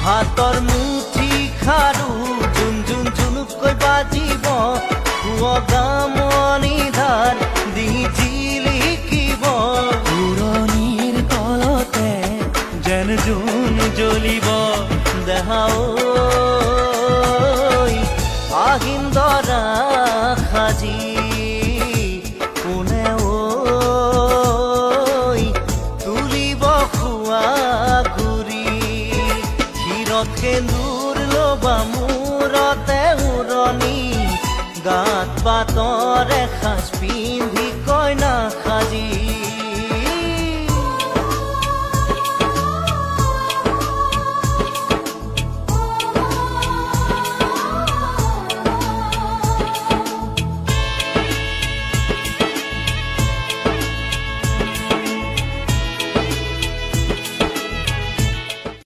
হাতৰ মুঠি খাৰু জুন জুন জুনুকৈ বাজিব গামনি ধাৰ দি জিলিকিব পুৰণিৰ কলতে যেন জোন জ্বলিব দেহাও আহিন দৰা সাজি কোনে তুলিব খোৱা ঘূৰি শিৰত সেন্দুৰ লবা মূৰতে উৰণি গাত পাতৰে সাজ পিন্ধি